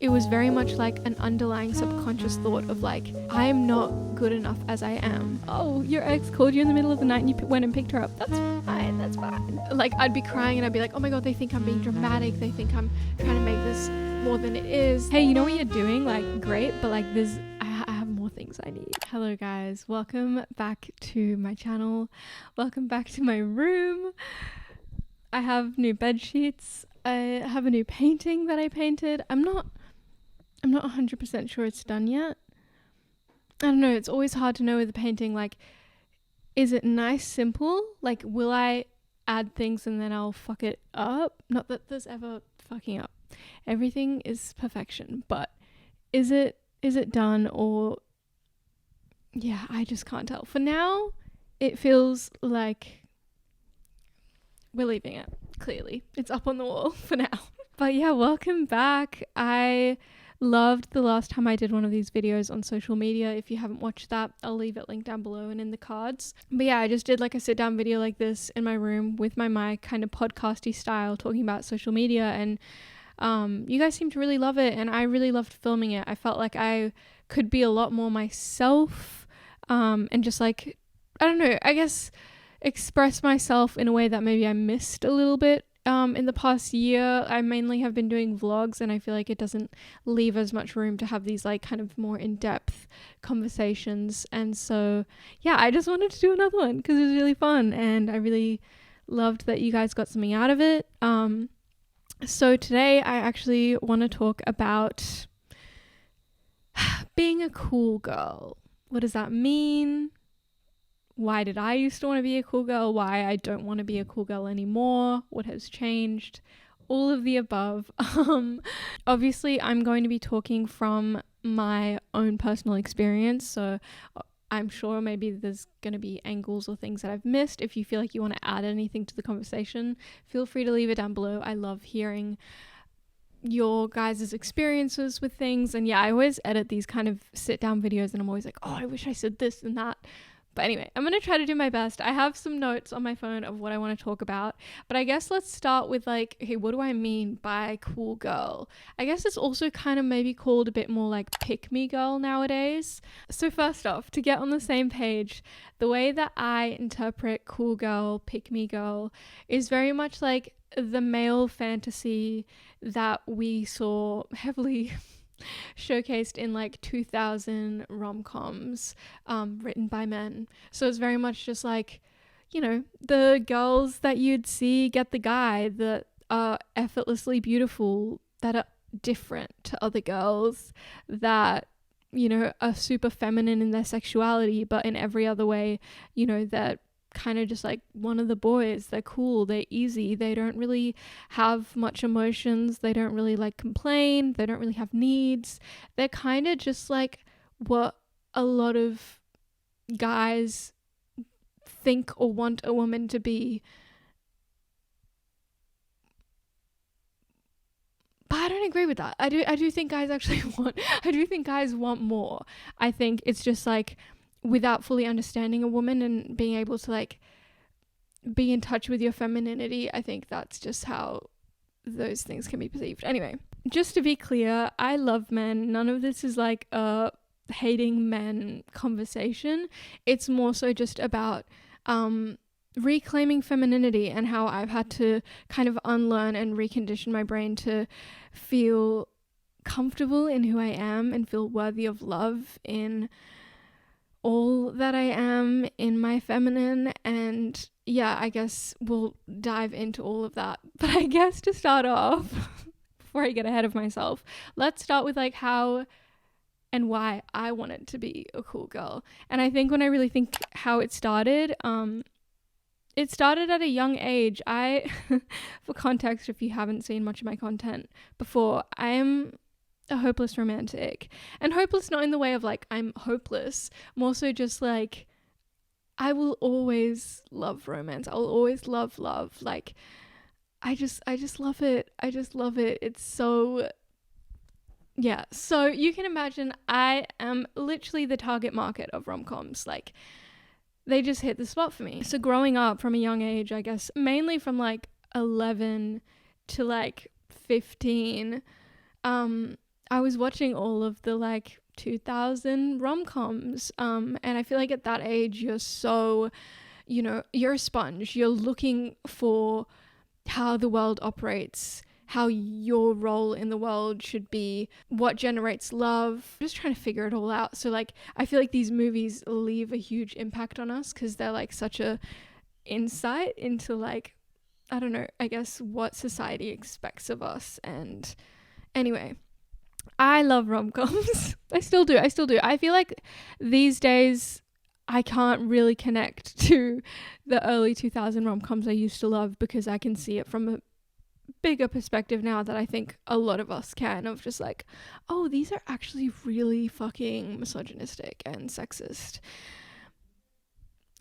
it was very much like an underlying subconscious thought of like, I'm not good enough as I am. Oh, your ex called you in the middle of the night and you went and picked her up. That's fine. Like, I'd be crying and I'd be like, oh my god, they think I'm being dramatic. They think I'm trying to make this more than it is. Hey, you know what you're doing? Like, great, but like I have more things I need. Hello guys, welcome back to my channel. Welcome back to my room. I have new bed sheets. I have a new painting that I painted. I'm not 100% sure it's done yet. I don't know, it's always hard to know with a painting, like, is it nice, simple? Like, will I add things and then I'll fuck it up? Not that there's ever fucking up. Everything is perfection, but is it done or... Yeah, I just can't tell. For now, it feels like we're leaving it, clearly. It's up on the wall for now. But yeah, welcome back. I loved the last time I did one of these videos on social media. If you haven't watched that, I'll leave it linked down below and in the cards. But yeah, I just did like a sit down video like this in my room with my mic, kind of podcasty style, talking about social media, and you guys seem to really love it, and I really loved filming it. I felt like I could be a lot more myself, and just like, I don't know, I guess express myself in a way that maybe I missed a little bit in the past year. I mainly have been doing vlogs, and I feel like it doesn't leave as much room to have these like kind of more in-depth conversations. And so yeah, I just wanted to do another one because it was really fun, and I really loved that you guys got something out of it. So today I actually want to talk about being a cool girl. What does that mean? Why did I used to want to be a cool girl? Why I don't want to be a cool girl anymore? What has changed? All of the above. Obviously, I'm going to be talking from my own personal experience, so I'm sure maybe there's going to be angles or things that I've missed. If you feel like you want to add anything to the conversation, feel free to leave it down below. I love hearing your guys' experiences with things. And yeah, I always edit these kind of sit down videos and I'm always like, oh, I wish I said this and that. But anyway, I'm going to try to do my best. I have some notes on my phone of what I want to talk about. But I guess let's start with like, okay, what do I mean by cool girl? I guess it's also kind of maybe called a bit more like pick me girl nowadays. So first off, to get on the same page, the way that I interpret cool girl, pick me girl is very much like the male fantasy that we saw heavily showcased in like 2000 rom-coms written by men. So it's very much just like, you know, the girls that you'd see get the guy that are effortlessly beautiful, that are different to other girls, that, you know, are super feminine in their sexuality, but in every other way, you know, that kind of just like one of the boys. They're cool, they're easy, they don't really have much emotions, they don't really like complain, they don't really have needs. They're kind of just like what a lot of guys think or want a woman to be. But I don't agree with that. I do think guys actually want more. I think it's just like, without fully understanding a woman and being able to like be in touch with your femininity, I think that's just how those things can be perceived. Anyway, just to be clear, I love men. None of this is like a hating men conversation. It's more so just about reclaiming femininity and how I've had to kind of unlearn and recondition my brain to feel comfortable in who I am and feel worthy of love in all that I am, in my feminine. And yeah, I guess we'll dive into all of that. But I guess to start off, before I get ahead of myself, let's start with like how and why I wanted to be a cool girl. And I think when I really think how it started at a young age. For context, if you haven't seen much of my content before, I am a hopeless romantic. And hopeless not in the way of like I'm hopeless, more so just like I will always love romance. I'll always love love. Like I just love it. I just love it. It's so, yeah. So you can imagine I am literally the target market of rom-coms. Like they just hit the spot for me. So growing up from a young age, I guess mainly from like 11 to like 15, I was watching all of the like 2000 rom-coms, and I feel like at that age you're so, you're a sponge. You're looking for how the world operates, how your role in the world should be, what generates love. I'm just trying to figure it all out. So like I feel like these movies leave a huge impact on us because they're like such a insight into like, I don't know, I guess what society expects of us. And anyway, I love rom-coms. I still do. I feel like these days I can't really connect to the early 2000 rom-coms I used to love because I can see it from a bigger perspective now that I think a lot of us can, of just like, oh, these are actually really fucking misogynistic and sexist.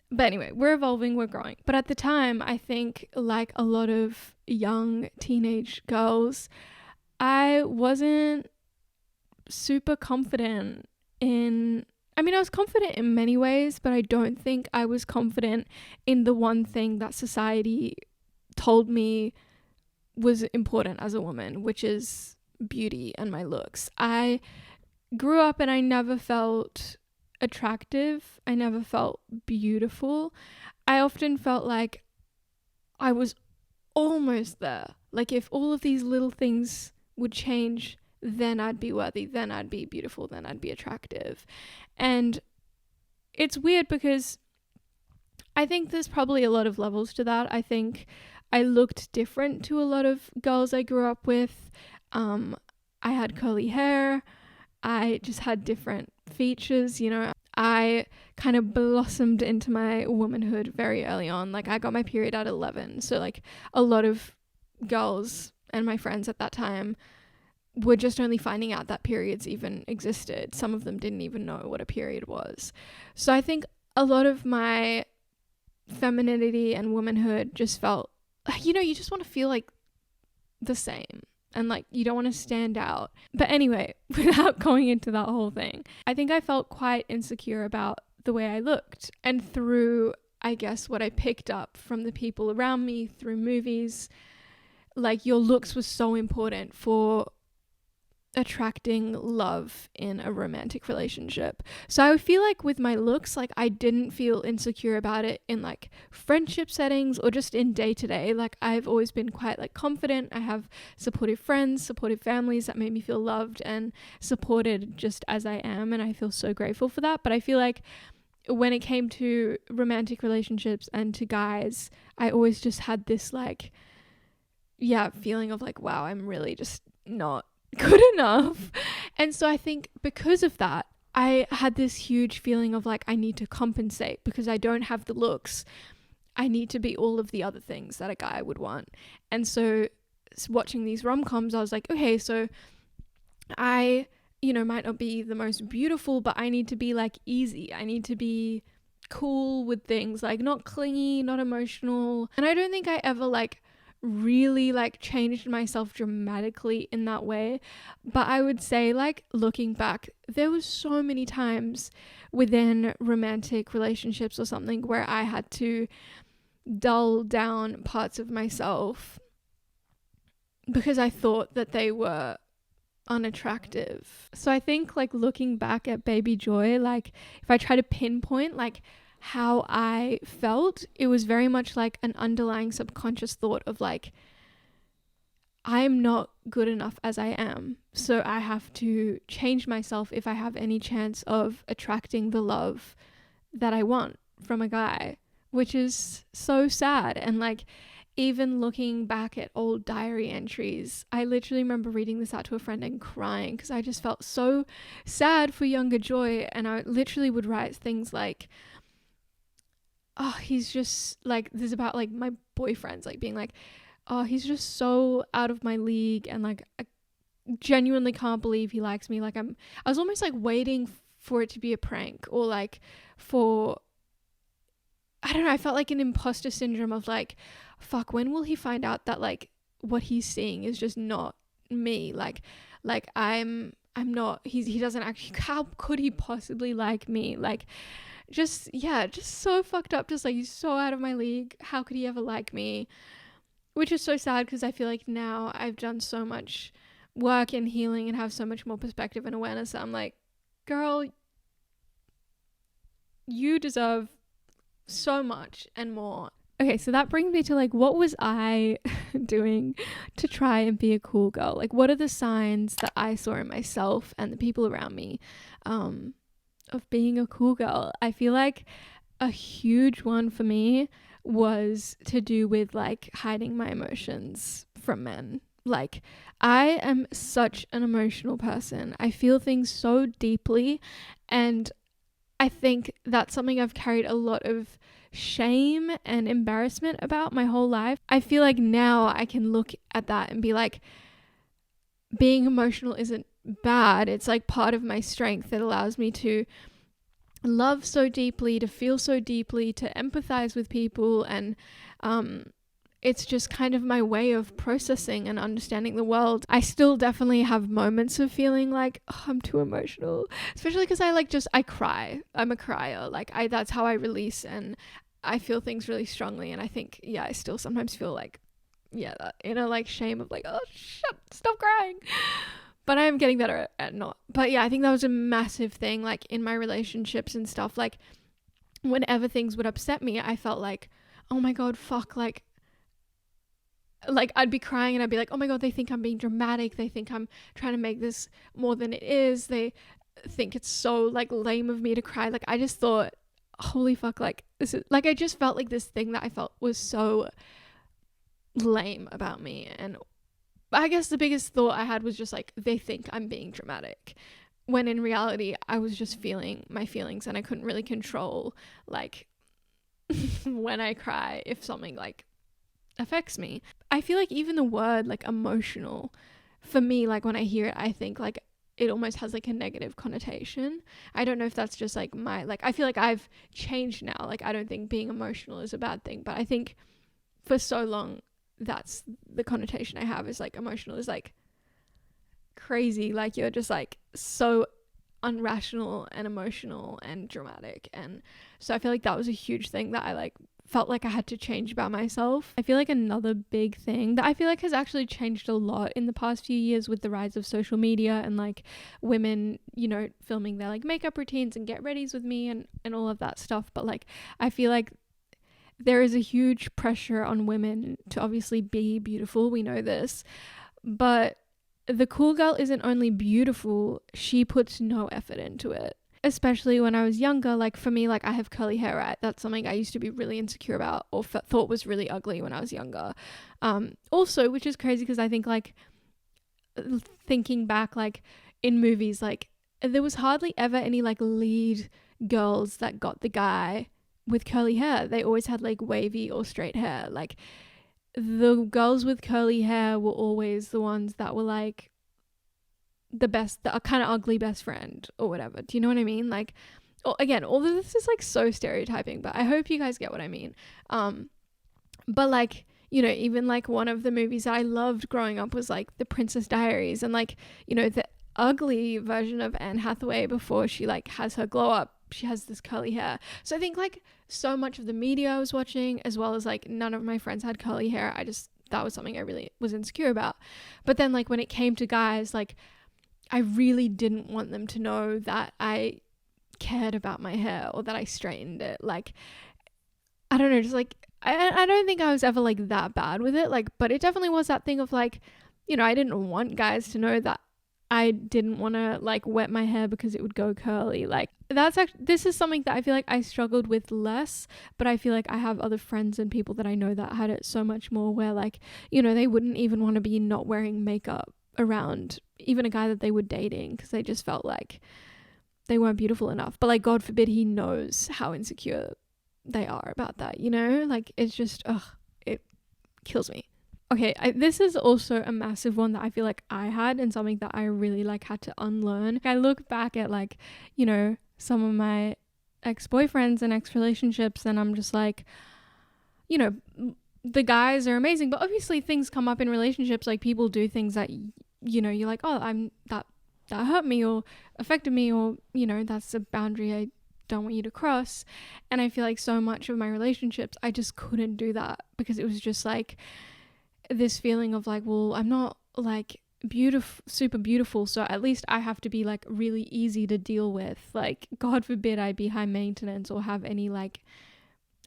But anyway, we're evolving, we're growing. But at the time, I think like a lot of young teenage girls, I wasn't super confident in, I mean, I was confident in many ways, but I don't think I was confident in the one thing that society told me was important as a woman, which is beauty and my looks. I grew up and I never felt attractive. I never felt beautiful. I often felt like I was almost there. Like if all of these little things would change, then I'd be worthy, then I'd be beautiful, then I'd be attractive. And it's weird because I think there's probably a lot of levels to that. I think I looked different to a lot of girls I grew up with. I had curly hair. I just had different features, I kind of blossomed into my womanhood very early on. Like I got my period at 11. So like a lot of girls and my friends at that time were just only finding out that periods even existed. Some of them didn't even know what a period was. So I think a lot of my femininity and womanhood just felt, you just want to feel like the same. And like you don't want to stand out. But anyway, without going into that whole thing, I think I felt quite insecure about the way I looked. And through, I guess, what I picked up from the people around me through movies, like your looks was so important for attracting love in a romantic relationship. So I feel like with my looks, like I didn't feel insecure about it in like friendship settings or just in day to day. Like I've always been quite like confident. I have supportive friends, supportive families that made me feel loved and supported just as I am, and I feel so grateful for that. But I feel like when it came to romantic relationships and to guys, I always just had this like feeling of like, wow, I'm really just not good enough. And so I think because of that, I had this huge feeling of like, I need to compensate because I don't have the looks. I need to be all of the other things that a guy would want. And so watching these rom-coms, I was like, okay, so I, might not be the most beautiful, but I need to be like easy. I need to be cool with things, like not clingy, not emotional. And I don't think I ever like really like changed myself dramatically in that way, but I would say like looking back, there was so many times within romantic relationships or something where I had to dull down parts of myself because I thought that they were unattractive. So I think like looking back at Baby Joy, like if I try to pinpoint like how I felt, it was very much like an underlying subconscious thought of like, I'm not good enough as I am, so I have to change myself if I have any chance of attracting the love that I want from a guy, which is so sad. And like even looking back at old diary entries, I literally remember reading this out to a friend and crying because I just felt so sad for younger Joy. And I literally would write things like, oh, he's just like, this is about like my boyfriends, like being like, oh, he's just so out of my league, and like I genuinely can't believe he likes me. Like I was almost like waiting for it to be a prank, or like for, I don't know, I felt like an imposter syndrome of like, fuck, when will he find out that like what he's seeing is just not me? Like I'm not, he doesn't actually, how could he possibly like me? Like just so fucked up, just like he's so out of my league, how could he ever like me? Which is so sad because I feel like now I've done so much work in healing and have so much more perspective and awareness. I'm like, girl, you deserve so much and more. Okay, so that brings me to like, what was I doing to try and be a cool girl? Like, what are the signs that I saw in myself and the people around me of being a cool girl? I feel like a huge one for me was to do with like hiding my emotions from men. Like, I am such an emotional person. I feel things so deeply, and I think that's something I've carried a lot of shame and embarrassment about my whole life. I feel like now I can look at that and be like, being emotional isn't bad. It's like part of my strength that allows me to love so deeply, to feel so deeply, to empathize with people. And it's just kind of my way of processing and understanding the world. I still definitely have moments of feeling like, oh, I'm too emotional, especially because I cry. I'm a crier. Like, that's how I release, and I feel things really strongly. And I think, yeah, I still sometimes feel like, yeah, that inner like shame of like, oh, stop crying. But I am getting better at not. But yeah, I think that was a massive thing, like in my relationships and stuff. Like, whenever things would upset me, I felt like, oh my God, fuck, like I'd be crying and I'd be like, oh my God, they think I'm being dramatic. They think I'm trying to make this more than it is. They think it's so like lame of me to cry. Like, I just thought, holy fuck, like this is like, I just felt like this thing that I felt was so lame about me. And I guess the biggest thought I had was just like, they think I'm being dramatic, when in reality I was just feeling my feelings, and I couldn't really control like when I cry if something like affects me. I feel like even the word like emotional, for me, like when I hear it, I think like it almost has like a negative connotation. I don't know if that's just like my, like, I feel like I've changed now. Like, I don't think being emotional is a bad thing, but I think for so long that's the connotation I have, is like emotional is like crazy, like you're just like so unrational and emotional and dramatic. And so I feel like that was a huge thing that I like felt like I had to change about myself. I feel like another big thing that I feel like has actually changed a lot in the past few years with the rise of social media and like women, you know, filming their like makeup routines and get readies with me and all of that stuff. But like, I feel like there is a huge pressure on women to obviously be beautiful. We know this, but the cool girl isn't only beautiful, she puts no effort into it. Especially when I was younger, like for me, like I have curly hair, right? That's something I used to be really insecure about, or thought was really ugly when I was younger. Also, which is crazy because I think like thinking back, like in movies, like there was hardly ever any like lead girls that got the guy with curly hair. They always had like wavy or straight hair. Like the girls with curly hair were always the ones that were like the best, the kind of ugly best friend or whatever. Do you know what I mean? Like, again, all of this is like so stereotyping, but I hope you guys get what I mean. But like, you know, even like one of the movies that I loved growing up was like The Princess Diaries, and like, you know, the ugly version of Anne Hathaway before she like has her glow up, she has this curly hair. So I think like so much of the media I was watching, as well as like none of my friends had curly hair, that was something I really was insecure about. But then like when it came to guys, like I really didn't want them to know that I cared about my hair or that I straightened it. Like, I don't know, just like, I don't think I was ever like that bad with it. Like, but it definitely was that thing of like, you know, I didn't want guys to know that I didn't want to like wet my hair because it would go curly. Like, this is something that I feel like I struggled with less, but I feel like I have other friends and people that I know that had it so much more, where like, you know, they wouldn't even want to be not wearing makeup around even a guy that they were dating because they just felt like they weren't beautiful enough. But like, God forbid he knows how insecure they are about that, you know? Like, it's just, it kills me. Okay, this is also a massive one that I feel like I had, and something that I really like had to unlearn. I look back at like, you know, some of my ex-boyfriends and ex-relationships, and I'm just like, you know, the guys are amazing, but obviously things come up in relationships, like people do things that, you know, you're like, oh, that hurt me or affected me, or, you know, that's a boundary I don't want you to cross. And I feel like so much of my relationships, I just couldn't do that because it was just like this feeling of like, well, I'm not like beautiful, super beautiful, so at least I have to be like really easy to deal with. Like, God forbid I be high maintenance or have any like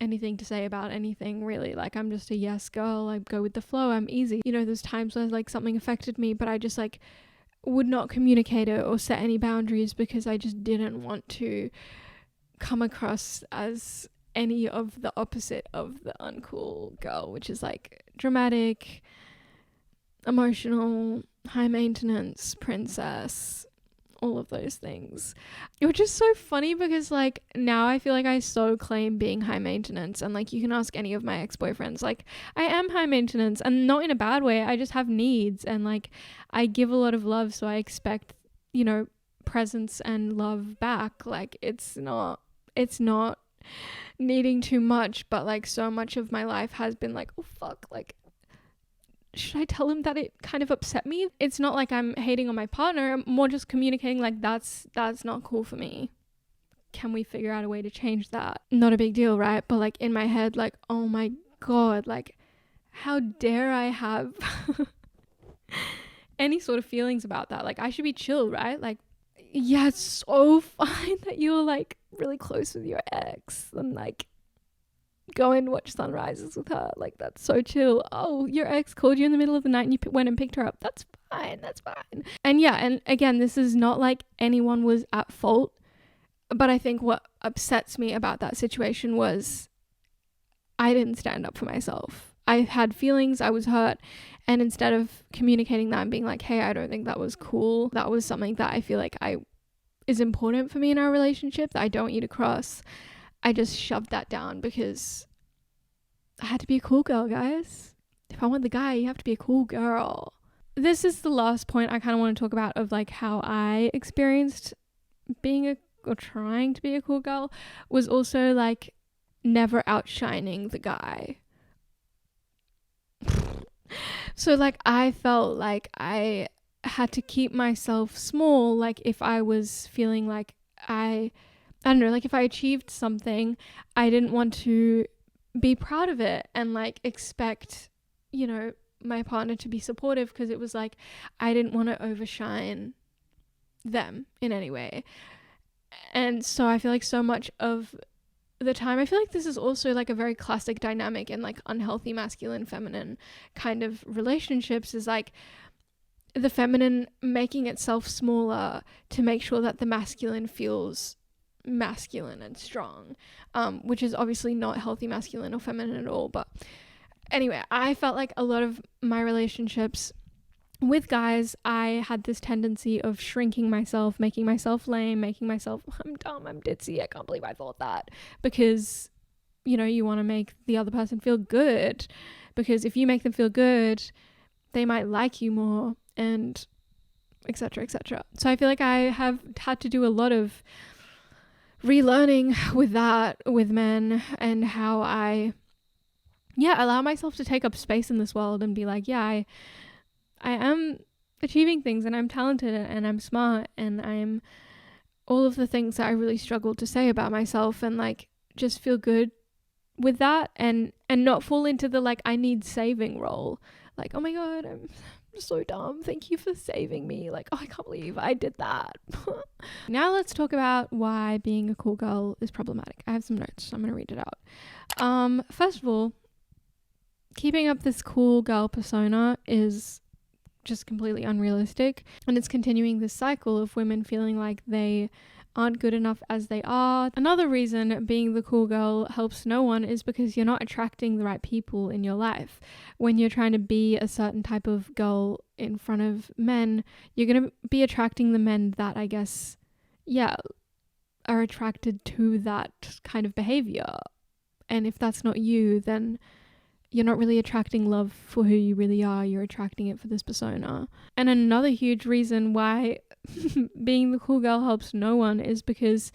anything to say about anything, really. Like, I'm just a yes girl, I go with the flow, I'm easy. You know, there's times where like something affected me, but I just like would not communicate it or set any boundaries because I just didn't want to come across as any of the opposite of the uncool girl, which is like dramatic, emotional, high maintenance, princess, all of those things. Which is so funny because like now I feel like I so claim being high maintenance, and like you can ask any of my ex-boyfriends, like I am high maintenance, and not in a bad way. I just have needs, and like I give a lot of love, so I expect, you know, presence and love back. Like it's not needing too much, but like so much of my life has been like, oh fuck, like should I tell him that it kind of upset me? It's not like I'm hating on my partner, I'm more just communicating like that's not cool for me. Can we figure out a way to change that? Not a big deal, right? But like in my head, like, oh my God, like how dare I have any sort of feelings about that? Like I should be chill, right? Like, yeah, it's so fine that you're like really close with your ex and like go and watch sunrises with her. Like that's so chill. Oh, your ex called you in the middle of the night and you went and picked her up. That's fine. And yeah, and again, this is not like anyone was at fault, but I think what upsets me about that situation was I didn't stand up for myself. I had feelings, I was hurt, and instead of communicating that and being like, hey, I don't think that was cool, that was something that I feel like is important for me in our relationship that I don't want you to cross, I just shoved that down because I had to be a cool girl, guys. If I want the guy, you have to be a cool girl. This is the last point I kind of want to talk about of like how I experienced being or trying to be a cool girl, was also like never outshining the guy. So like I felt like I had to keep myself small. Like if I was feeling like I don't know, like if I achieved something, I didn't want to be proud of it and like expect, you know, my partner to be supportive, because it was like I didn't want to overshine them in any way. And so I feel like so much of the time, I feel like this is also like a very classic dynamic in like unhealthy masculine feminine kind of relationships, is like the feminine making itself smaller to make sure that the masculine feels masculine and strong, which is obviously not healthy masculine or feminine at all. But anyway, I felt like a lot of my relationships with guys, I had this tendency of shrinking myself, making myself lame, making myself, I'm dumb, I'm ditzy, I can't believe I thought that, because, you know, you want to make the other person feel good, because if you make them feel good, they might like you more, and etc, etc. So I feel like I have had to do a lot of relearning with that, with men, and how I allow myself to take up space in this world and be like, I am achieving things, and I'm talented, and I'm smart, and I'm all of the things that I really struggled to say about myself, and like just feel good with that, and not fall into the like I need saving role, like, oh my God, I'm so dumb, thank you for saving me, like, oh, I can't believe I did that. Now let's talk about why being a cool girl is problematic. I have some notes, I'm gonna read it out. First of all, keeping up this cool girl persona is just completely unrealistic, and it's continuing this cycle of women feeling like they aren't good enough as they are. Another reason being the cool girl helps no one is because you're not attracting the right people in your life. When you're trying to be a certain type of girl in front of men, you're going to be attracting the men that, I guess, are attracted to that kind of behavior. And if that's not you, then you're not really attracting love for who you really are. You're attracting it for this persona. And another huge reason why being the cool girl helps no one is because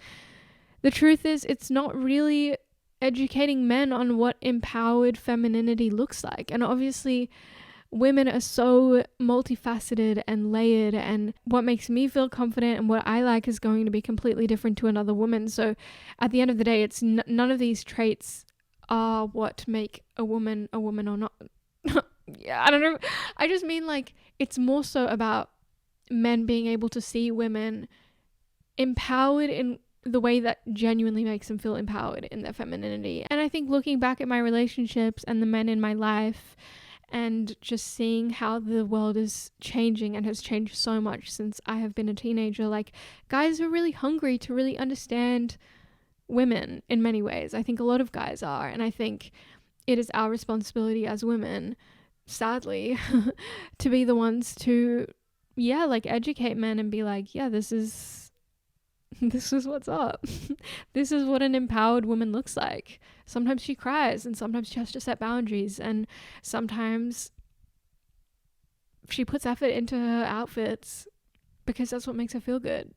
the truth is it's not really educating men on what empowered femininity looks like. And obviously women are so multifaceted and layered, and what makes me feel confident and what I like is going to be completely different to another woman. So at the end of the day, it's none of these traits are what make a woman or not. Yeah, I don't know. I just mean like it's more so about men being able to see women empowered in the way that genuinely makes them feel empowered in their femininity. And I think looking back at my relationships and the men in my life and just seeing how the world is changing and has changed so much since I have been a teenager, like, guys are really hungry to really understand women in many ways. I think a lot of guys are, and I think it is our responsibility as women, sadly, to be the ones to educate men and be like, yeah, this is what's up. This is what an empowered woman looks like. Sometimes she cries, and sometimes she has to set boundaries, and sometimes she puts effort into her outfits because that's what makes her feel good.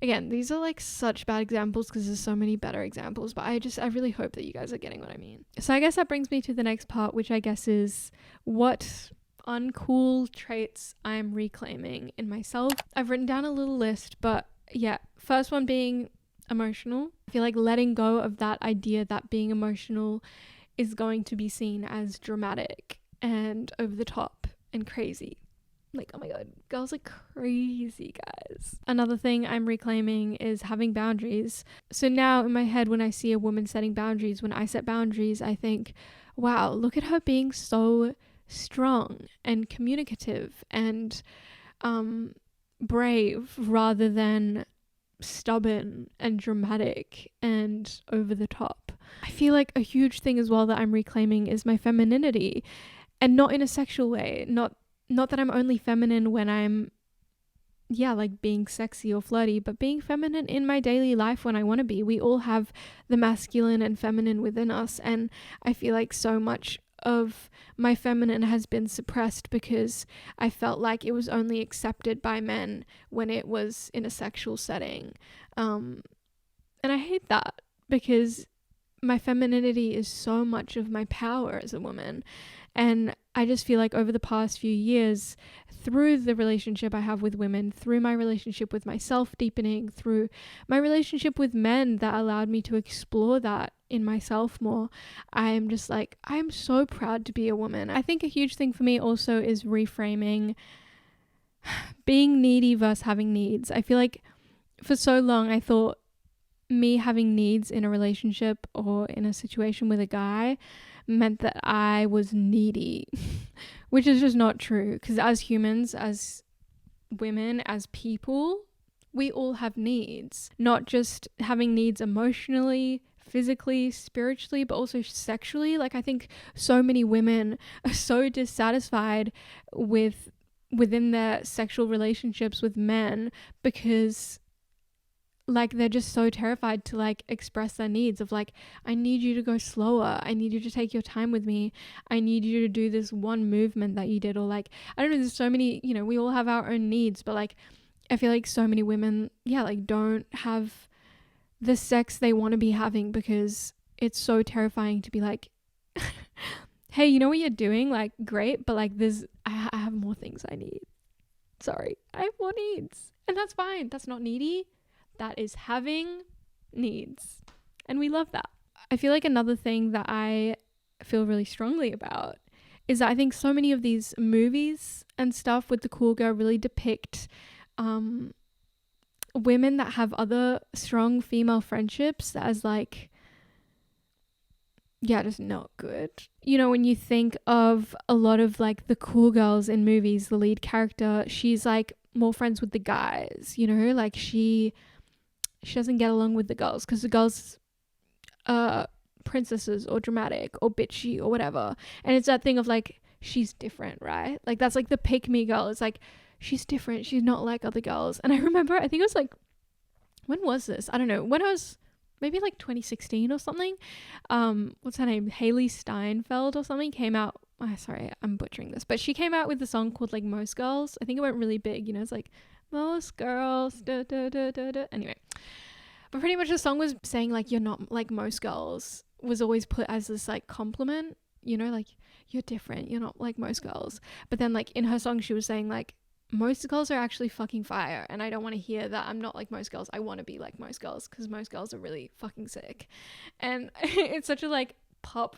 Again, these are like such bad examples because there's so many better examples, but I really hope that you guys are getting what I mean. So I guess that brings me to the next part, which I guess is what uncool traits I'm reclaiming in myself. I've written down a little list, but yeah, first one being emotional. I feel like letting go of that idea that being emotional is going to be seen as dramatic and over the top and crazy. Like, oh my god, girls are crazy, guys. Another thing I'm reclaiming is having boundaries. So now in my head, when I see a woman setting boundaries, when I set boundaries, I think, wow, look at her being so strong and communicative and brave rather than stubborn and dramatic and over the top. I feel like a huge thing as well that I'm reclaiming is my femininity, and not in a sexual way. Not that I'm only feminine when I'm like being sexy or flirty, but being feminine in my daily life when I want to be. We all have the masculine and feminine within us, and I feel like so much of my feminine has been suppressed because I felt like it was only accepted by men when it was in a sexual setting. And I hate that because my femininity is so much of my power as a woman. And I just feel like over the past few years, through the relationship I have with women, through my relationship with myself deepening, through my relationship with men that allowed me to explore that in myself more, I'm just like, I'm so proud to be a woman. I think a huge thing for me also is reframing being needy versus having needs. I feel like for so long I thought me having needs in a relationship or in a situation with a guy meant that I was needy, which is just not true, because as humans, as women, as people, we all have needs. Not just having needs emotionally, physically, spiritually, but also sexually. Like, I think so many women are so dissatisfied within their sexual relationships with men because like they're just so terrified to like express their needs of like, I need you to go slower, I need you to take your time with me, I need you to do this one movement that you did, or like, I don't know, there's so many, we all have our own needs, but like I feel like so many women like don't have the sex they want to be having because it's so terrifying to be like, hey, you know what you're doing, like great, but like I have more things I need. Sorry, I have more needs, and that's fine. That's not needy. That is having needs. And we love that. I feel like another thing that I feel really strongly about is that I think so many of these movies and stuff with the cool girl really depict women that have other strong female friendships as like, just not good. When you think of a lot of like the cool girls in movies, the lead character, she's like more friends with the guys, like she doesn't get along with the girls because the girls are princesses or dramatic or bitchy or whatever. And it's that thing of like, she's different, right? Like that's like the pick me girl. It's like, she's different. She's not like other girls. And I remember, I think it was like, when was this? I don't know. When I was maybe like 2016 or something. What's her name? Haley Steinfeld or something came out. Oh, sorry, I'm butchering this. But she came out with a song called like Most Girls. I think it went really big. It's like, most girls, da, da, da, da, da. Anyway, but pretty much the song was saying like, you're not like most girls, was always put as this like compliment, like you're different, you're not like most girls. But then like in her song she was saying like, most girls are actually fucking fire, and I don't want to hear that I'm not like most girls. I want to be like most girls because most girls are really fucking sick. And it's such a like pop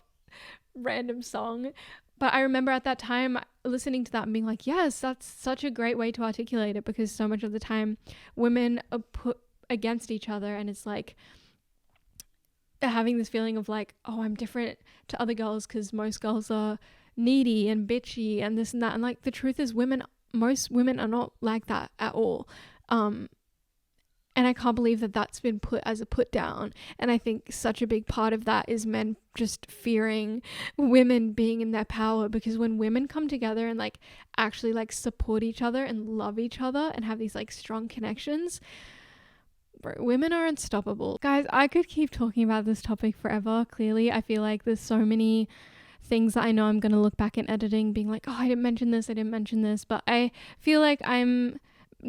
random song, But I remember at that time listening to that and being like, yes, that's such a great way to articulate it, because so much of the time women are put against each other, and it's like having this feeling of like, oh, I'm different to other girls because most girls are needy and bitchy and this and that. And like, the truth is, most women are not like that at all. And I can't believe that that's been put as a put down. And I think such a big part of that is men just fearing women being in their power, because when women come together and like actually like support each other and love each other and have these like strong connections, bro, women are unstoppable. Guys, I could keep talking about this topic forever. Clearly, I feel like there's so many things that I know I'm going to look back in editing being like, oh, I didn't mention this. But I feel like I'm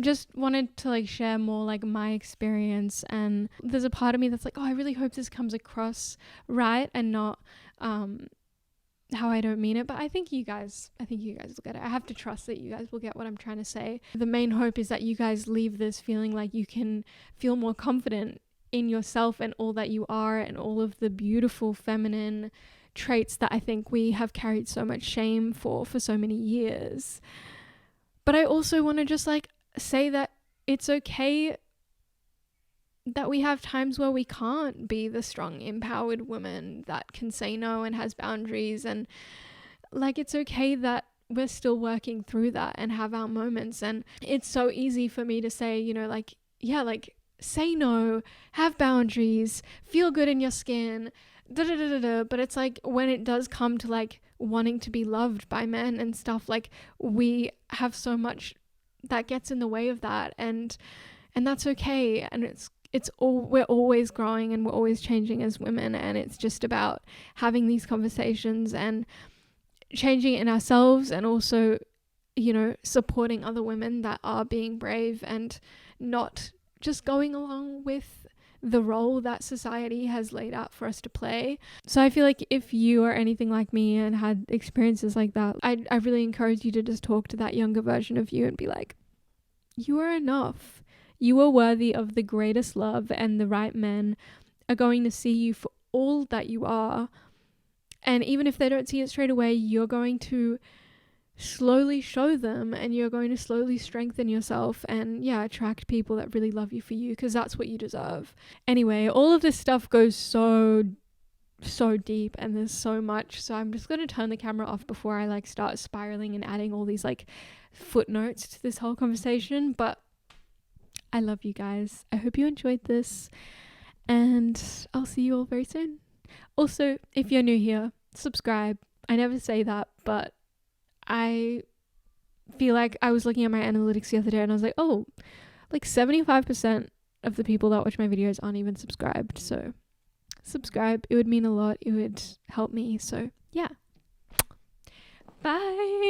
just wanted to like share more like my experience, and there's a part of me that's like, oh, I really hope this comes across right and not how I don't mean it. But I think you guys will get it. I have to trust that you guys will get what I'm trying to say. The main hope is that you guys leave this feeling like you can feel more confident in yourself and all that you are, and all of the beautiful feminine traits that I think we have carried so much shame for so many years. But I also want to just like say that it's okay that we have times where we can't be the strong, empowered woman that can say no and has boundaries, and like, it's okay that we're still working through that and have our moments. And it's so easy for me to say, you know, like, yeah, like, say no, have boundaries, feel good in your skin, but it's like, when it does come to like wanting to be loved by men and stuff, like, we have so much that gets in the way of that, and that's okay. And we're always growing and we're always changing as women, and it's just about having these conversations and changing it in ourselves, and also, you know, supporting other women that are being brave and not just going along with the role that society has laid out for us to play. So I feel like if you are anything like me and had experiences like that, I really encourage you to just talk to that younger version of you and be like, you are enough. You are worthy of the greatest love, and the right men are going to see you for all that you are. And even if they don't see it straight away, you're going to slowly show them, and you're going to slowly strengthen yourself and attract people that really love you for you, because that's what you deserve. Anyway, all of this stuff goes so deep, and there's so much, so I'm just going to turn the camera off before I like start spiraling and adding all these like footnotes to this whole conversation. But I love you guys. I hope you enjoyed this, and I'll see you all very soon. Also, if you're new here, subscribe. I never say that, but I feel like I was looking at my analytics the other day and I was like, oh, like 75% of the people that watch my videos aren't even subscribed. So subscribe. It would mean a lot. It would help me. So yeah. Bye.